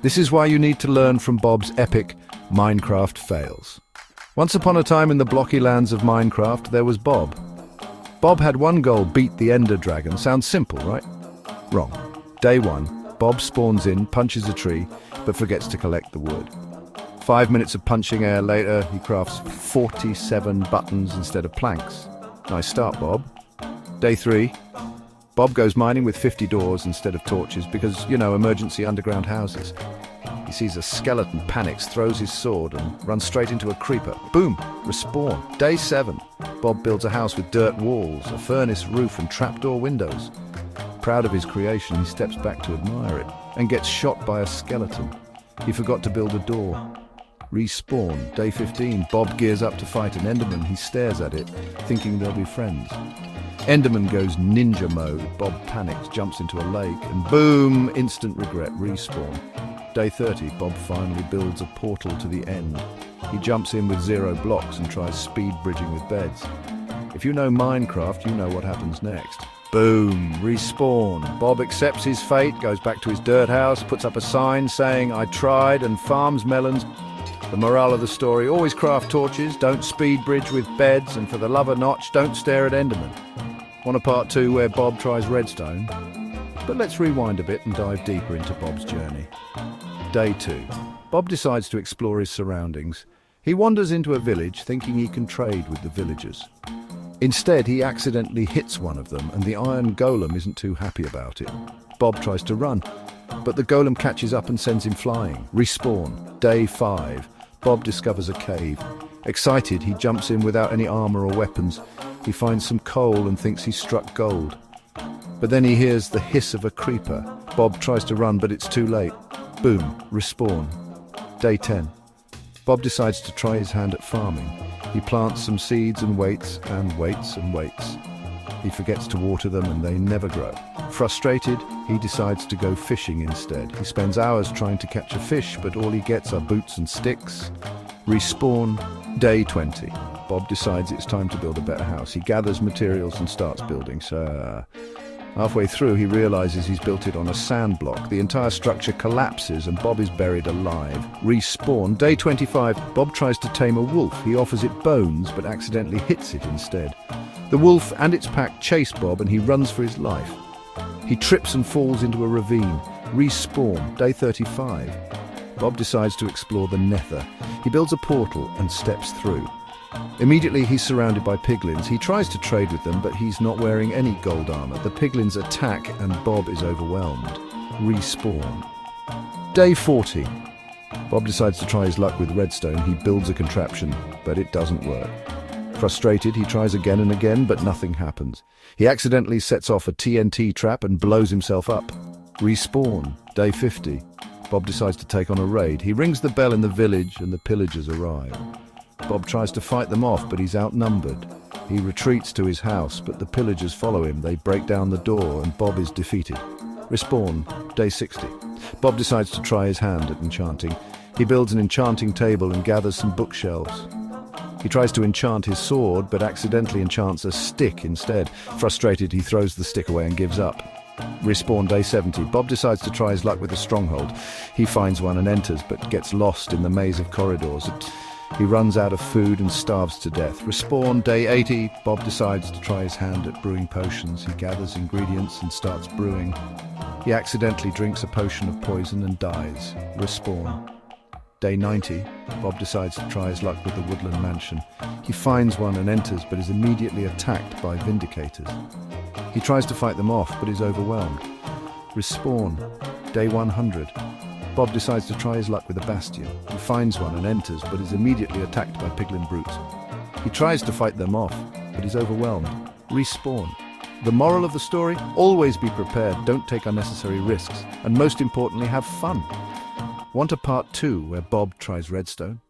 This is why you need to learn from Bob's epic Minecraft fails. Once upon a time in the blocky lands of Minecraft, there was Bob. Bob had one goal: beat the Ender Dragon. Sounds simple, right? Wrong. Day 1, Bob spawns in, punches a tree, but forgets to collect the wood. 5 minutes of punching air later, he crafts 47 buttons instead of planks. Nice start, Bob. Day 3, Bob goes mining with 50 doors instead of torches because, emergency underground houses. He sees a skeleton, panics, throws his sword and runs straight into a creeper. Boom! Respawn. Day 7, Bob builds a house with dirt walls, a furnace roof and trapdoor windows. Proud of his creation, he steps back to admire it and gets shot by a skeleton. He forgot to build a door. Respawn. Day 15, Bob gears up to fight an Enderman. He stares at it, thinking they'll be friends. Enderman goes ninja mode. Bob panics, jumps into a lake, and boom! Instant regret. Respawn. Day 30, Bob finally builds a portal to the end. He jumps in with 0 blocks and tries speed bridging with beds. If you know Minecraft, you know what happens next. Boom! Respawn. Bob accepts his fate, goes back to his dirt house, puts up a sign saying, "I tried," and farms melons. The morale of the story: always craft torches, don't speed bridge with beds, and for the love of notch, don't stare at Enderman. Want a part 2 where Bob tries redstone? But let's rewind a bit and dive deeper into Bob's journey. Day 2. Bob decides to explore his surroundings. He wanders into a village thinking he can trade with the villagers. Instead, he accidentally hits one of them, and the iron golem isn't too happy about it. Bob tries to run, but the golem catches up and sends him flying. Respawn. Day 5. Bob discovers a cave. Excited, he jumps in without any armor or weapons. He finds some coal and thinks he's struck gold. But then he hears the hiss of a creeper. Bob tries to run, but it's too late. Boom. Respawn. Day 10. Bob decides to try his hand at farming. He plants some seeds and waits and waits and waits. He forgets to water them and they never grow. Frustrated, he decides to go fishing instead. He spends hours trying to catch a fish, but all he gets are boots and sticks. Respawn. Day 20. Bob decides it's time to build a better house. He gathers materials and starts building. Halfway through, he realizes he's built it on a sand block. The entire structure collapses and Bob is buried alive. Respawn. Day 25. Bob tries to tame a wolf. He offers it bones, but accidentally hits it instead. The wolf and its pack chase Bob and he runs for his life. He trips and falls into a ravine. Respawn. Day 35. Bob decides to explore the Nether. He builds a portal and steps through. Immediately he's surrounded by piglins. He tries to trade with them, but he's not wearing any gold armor. The piglins attack and Bob is overwhelmed. Respawn. Day 40. Bob decides to try his luck with redstone. He builds a contraption, but it doesn't work. Frustrated, he tries again and again, but nothing happens. He accidentally sets off a TNT trap and blows himself up. Respawn. Day 50. Bob decides to take on a raid. He rings the bell in the village and the pillagers arrive. Bob tries to fight them off, but he's outnumbered. He retreats to his house, but the pillagers follow him. They break down the door and Bob is defeated. Respawn. Day 60. Bob decides to try his hand at enchanting. He builds an enchanting table and gathers some bookshelves. He tries to enchant his sword, but accidentally enchants a stick instead. Frustrated, he throws the stick away and gives up. Respawn. Day 70. Bob decides to try his luck with a stronghold. He finds one and enters, but gets lost in the maze of corridors. He runs out of food and starves to death. Respawn. Day 80. Bob decides to try his hand at brewing potions. He gathers ingredients and starts brewing. He accidentally drinks a potion of poison and dies. Respawn. Day 90. Bob decides to try his luck with the woodland mansion. He finds one and enters, but is immediately attacked by vindicators. He tries to fight them off, but is overwhelmed. Respawn. Day 100. Bob decides to try his luck with a bastion. He finds one and enters, but is immediately attacked by piglin brutes. He tries to fight them off, but is overwhelmed. Respawn. The moral of the story? Always be prepared, don't take unnecessary risks, and most importantly, have fun. Want a part 2 where Bob tries redstone?